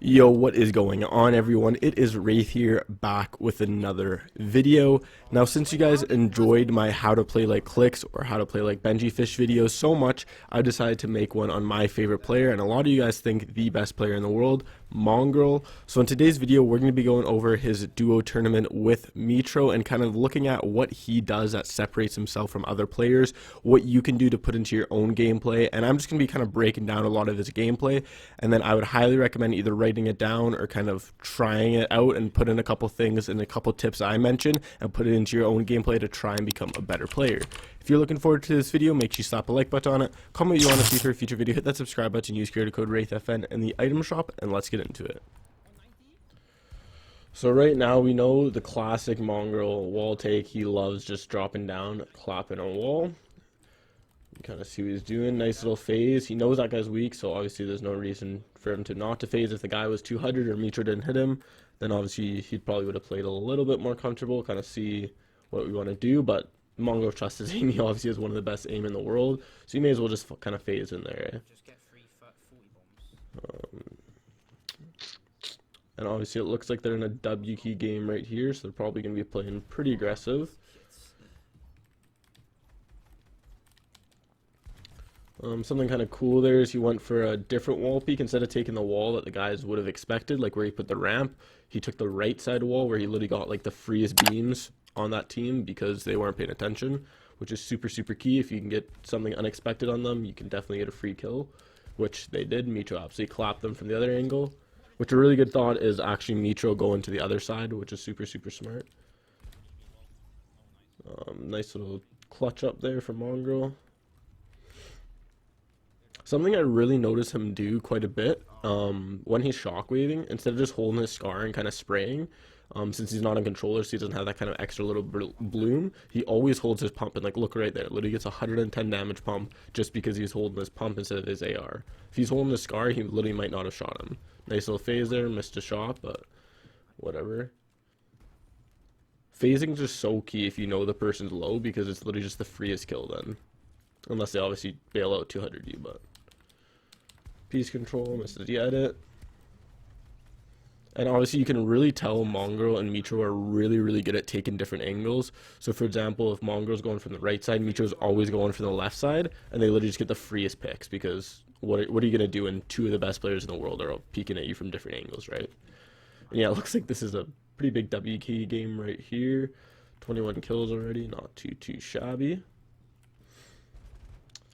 Yo, what is going on, everyone? It is Wraith here, back with another video. Now, since you guys enjoyed my how to play like clicks or how to play like Benji Fish videos so much, I decided to make one on my favorite player, and a lot of you guys think the best player in the world, Mongraal. So in today's video, we're going to be going over his duo tournament with Mitro and kind of looking at what he does that separates himself from other players, what you can do to put into your own gameplay, and I'm just going to be kind of breaking down a lot of his gameplay, and then I would highly recommend either writing it down or kind of trying it out and put in a couple things and a couple tips I mentioned and put it into your own gameplay to try and become a better player. If you're looking forward to this video, make sure you slap a like button on it, comment what you want to see for a future video, hit that subscribe button, use creator code WraithFN in the item shop, and let's get into it. So right now we know the classic Mongraal wall take. He loves just dropping down, clapping on wall. You kind of see what he's doing. Nice little phase. He knows that guy's weak, so obviously there's no reason for him to not to phase. If the guy was 200 or Mitro didn't hit him, then obviously he probably would have played a little bit more comfortable, kind of see what we want to do. But Mongraal trusts his aim. He obviously has one of the best aim in the world, so you may as well just kind of phase in there. Eh? Just get 40 bombs. And obviously it looks like they're in a W key game right here, so they're probably going to be playing pretty aggressive. Something kind of cool there is he went for a different wall peek. Instead of taking the wall that the guys would have expected, like where he put the ramp, he took the right side wall where he literally got like the freest beams on that team because they weren't paying attention, which is super key. If you can get something unexpected on them, you can definitely get a free kill, which they did. Mitro absolutely clapped them from the other angle, which a really good thought is actually Mitro going to the other side, which is super smart. Nice little clutch up there for Mongraal. Something I really notice him do quite a bit when he's shockwaving, instead of just holding his scar and kind of spraying, since he's not on controller, so he doesn't have that kind of extra little bloom, he always holds his pump, and like look right there, literally gets 110 damage pump just because he's holding his pump instead of his AR. If he's holding the scar, he literally might not have shot him. Nice little phase there, missed a shot, but whatever. Phasing is just so key if you know the person's low, because it's literally just the freest kill then. Unless they obviously bail out 200 you, but... Piece control, misses the edit. And obviously you can really tell Mongraal and Mitro are really good at taking different angles. So for example, if Mongraal's going from the right side, Mitro's always going from the left side, and they literally just get the freest picks, because what are you going to do when two of the best players in the world are peeking at you from different angles, right? And yeah, it looks like this is a pretty big W key game right here. 21 kills already, not too shabby.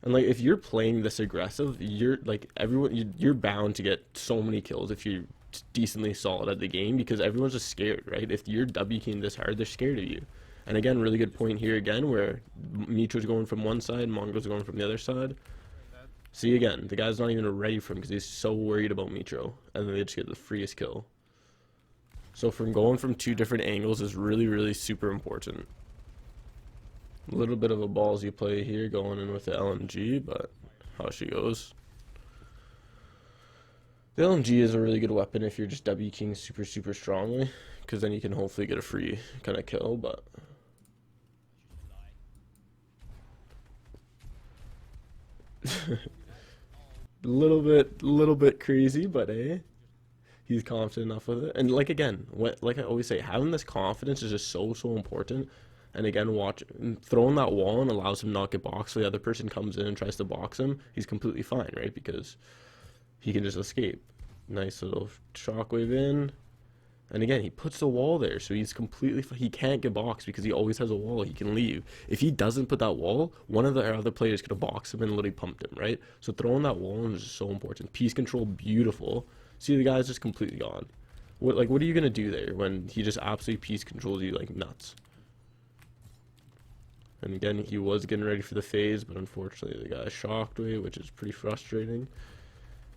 And like if you're playing this aggressive, you're like you're bound to get so many kills if you're decently solid at the game, because everyone's just scared, right? If you're W keying this hard, they're scared of you. And again, really good point here again, where Mitro's going from one side, Mongraal's going from the other side. See again, the guy's not even ready for him because he's so worried about Mitro, and then they just get the freest kill. So from going from two different angles is really super important. A little bit of a ballsy play here going in with the LMG, but how she goes. The LMG is a really good weapon if you're just W keying super strongly, because then you can hopefully get a free kind of kill, but... little bit crazy, but he's confident enough with it. And like again, like I always say, having this confidence is just so important. And again, throwing that wall and allows him not get boxed, so the other person comes in and tries to box him, he's completely fine, right? Because he can just escape. Nice little shockwave in. And again, he puts the wall there, so he's completely he can't get boxed because he always has a wall he can leave. If he doesn't put that wall, one of the other players could have boxed him and literally pumped him, right? So throwing that wall in is just so important. Piece control, beautiful. See, the guy's just completely gone. What are you gonna do there when he just absolutely piece controls you like nuts? And again, he was getting ready for the phase, but unfortunately the guy shocked away, which is pretty frustrating.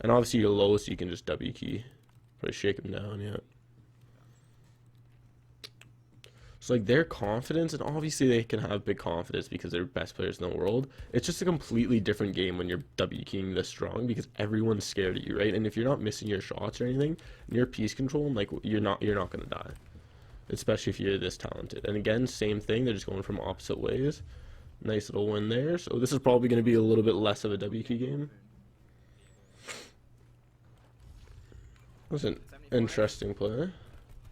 And obviously you're low, so you can just W key. Probably shake him down, yeah. So like their confidence, and obviously they can have big confidence because they're best players in the world. It's just a completely different game when you're W keying this strong, because everyone's scared of you, right? And if you're not missing your shots or anything, and you're piece controlling, like you're not gonna die. Especially if you're this talented. And again, same thing, they're just going from opposite ways. Nice little win there. So this is probably going to be a little bit less of a W key game. was an 75. interesting play.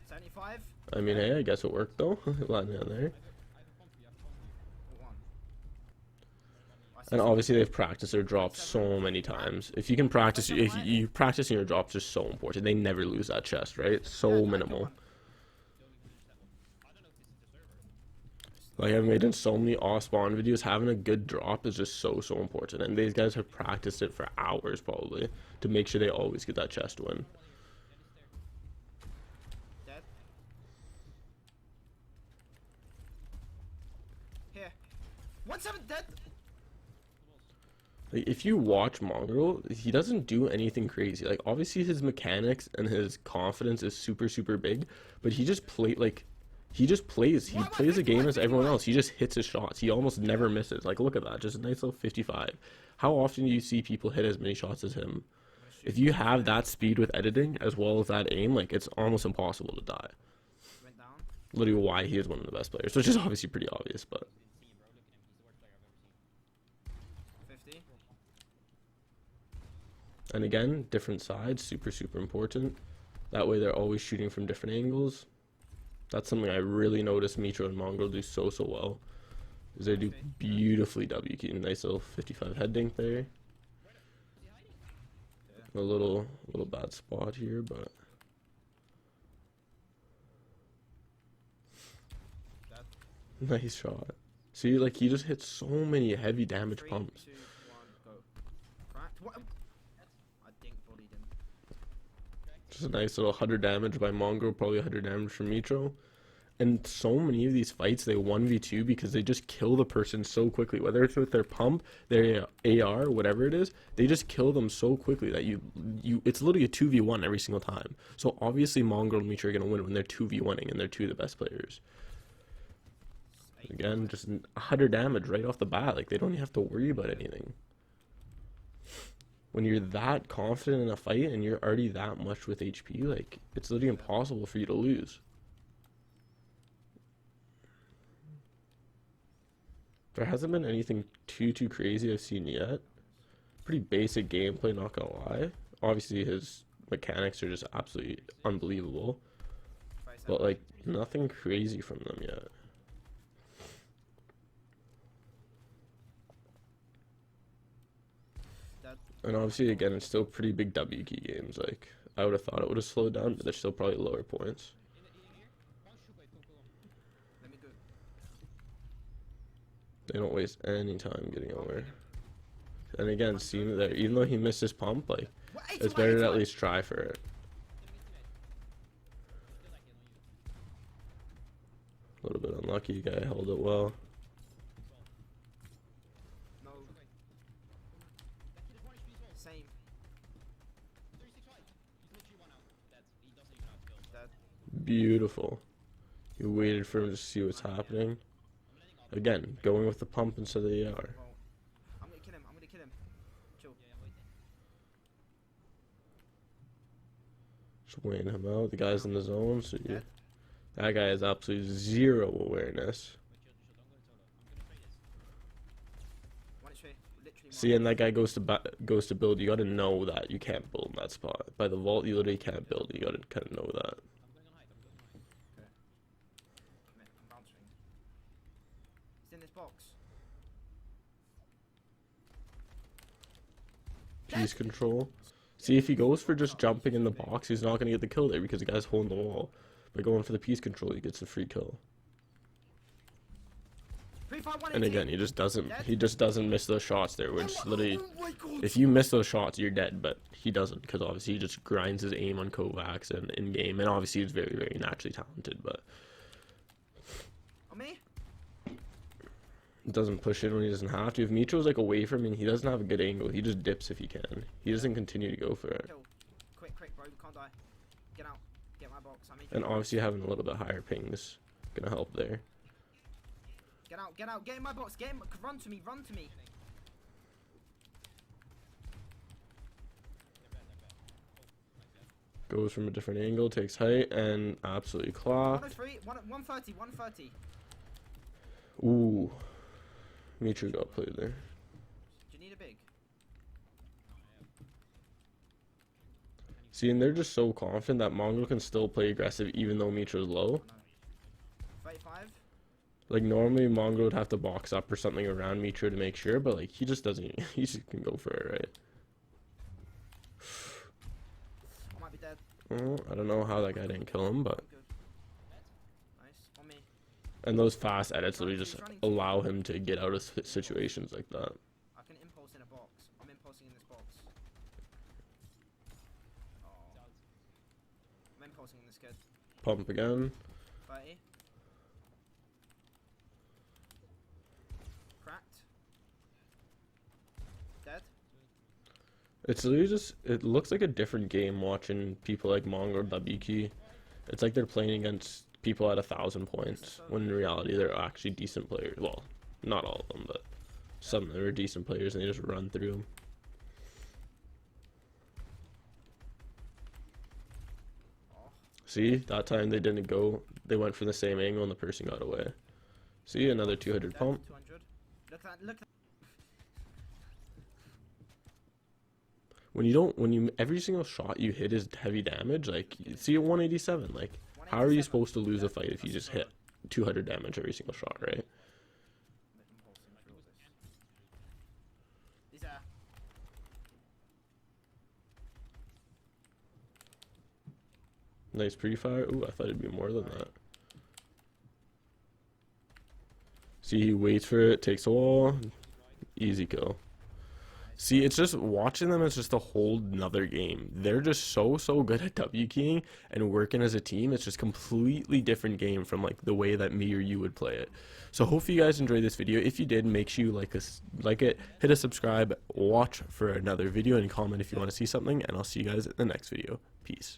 75. I mean, hey, I guess it worked though. Landing on there. One. And obviously they've practiced their drops so many times. If you can practice, if you practicing your drops is so important. They never lose that chest, right? It's so minimal. Like I've made in so many off spawn videos, having a good drop is just so important. And these guys have practiced it for hours probably to make sure they always get that chest win. Dead. Here. 1-7 dead. Like, if you watch Mongraal, he doesn't do anything crazy. Like obviously his mechanics and his confidence is super big, but he just plays a game as everyone else. He just hits his shots. He almost never misses. Like look at that, just a nice little 55. How often do you see people hit as many shots as him? If you have that speed with editing as well as that aim, like it's almost impossible to die. Went down. Literally why he is one of the best players, which is obviously pretty obvious, but 50. and again, different sides, super important. That way they're always shooting from different angles. That's something I really noticed Mitro and Mongraal do so well. Is they do beautifully W key. Nice little 55 head dink there. A little bad spot here, but nice shot. See, like he just hits so many heavy damage 3, pumps. 2, 1, go. Cracked. What? I dink bodied him. Just a nice little 100 damage by Mongraal, probably 100 damage from Mitro. And so many of these fights, they 1v2 because they just kill the person so quickly. Whether it's with their pump, their AR, whatever it is, they just kill them so quickly that it's literally a 2v1 every single time. So obviously Mongraal and Mitro are going to win when they're 2v1ing and they're two of the best players. Again, just 100 damage right off the bat. Like, they don't even have to worry about anything. When you're that confident in a fight and you're already that much with HP, like, it's literally impossible for you to lose. There hasn't been anything too crazy I've seen yet. Pretty basic gameplay, not gonna lie. Obviously his mechanics are just absolutely unbelievable. But like, nothing crazy from them yet. And obviously again, it's still pretty big W key games. Like, I would have thought it would have slowed down, but they're still probably lower points. They don't waste any time getting over. And again, seeing there, even though he missed his pump, like, it's better to at least try for it. A little bit unlucky, guy held it well. No. Same. Beautiful. You waited for him to see what's happening. Again, going with the pump instead of the AR. I'm gonna kill him. I'm gonna kill him. Chill. Just weighing him out. The guy's in the zone, so you, that guy has absolutely zero awareness. See, and that guy goes to build. You gotta know that you can't build in that spot. By the vault, you literally can't build. You gotta kind of know that. In this box. Piece control. See, if he goes for just jumping in the box, he's not gonna get the kill there because the guy's holding the wall. By going for the piece control, he gets the free kill. And again, he just doesn't miss those shots there, which literally, if you miss those shots, you're dead. But he doesn't, because obviously he just grinds his aim on Kovacs and in game, and obviously he's very naturally talented, but doesn't push in when he doesn't have to. If Mitro's like away from him, he doesn't have a good angle. He just dips if he can. He doesn't continue to go for it. Quick, bro, we can't die. Get out. Get my box. And obviously having a little bit higher ping is gonna help there. Get out, get in my box, run to me. Goes from a different angle, takes height, and absolutely clock. 130. Ooh. Mitro got played there. Do you need a big? See, and they're just so confident that Mongraal can still play aggressive even though Mitra's low. 35. Like, normally Mongraal would have to box up or something around Mitra to make sure, but, like, he just doesn't, he just can go for it, right? I might be dead. I don't know how that guy didn't kill him, but... Good. Nice. On me. And those fast edits literally just allow him to get out of situations like that. I can impulse in a box. I'm impulsing in this box. Oh. I'm impulsing in this kid. Pump again. 30. Cracked. Dead. It's literally just, it looks like a different game watching people like Mongraal WK. It's like they're playing against people at 1,000 points, when in reality they're actually decent players. Well, not all of them, but some of them are decent players and they just run through them. See, that time they didn't go, they went for the same angle and the person got away. See, another 200 pump. 200. Look at that, look at that. When you don't, when you, every single shot you hit is heavy damage, like, see at 187, like, how are you supposed to lose a fight if you just hit 200 damage every single shot, right? These are... Nice pre-fire. Ooh, I thought it'd be more than that. See, he waits for it, takes a wall, easy kill. See, it's just, watching them is just a whole nother game. They're just so good at W-keying and working as a team. It's just completely different game from, like, the way that me or you would play it. So hopefully you guys enjoyed this video. If you did, make sure you like it, hit a subscribe, watch for another video, and comment if you want to see something, and I'll see you guys in the next video. Peace.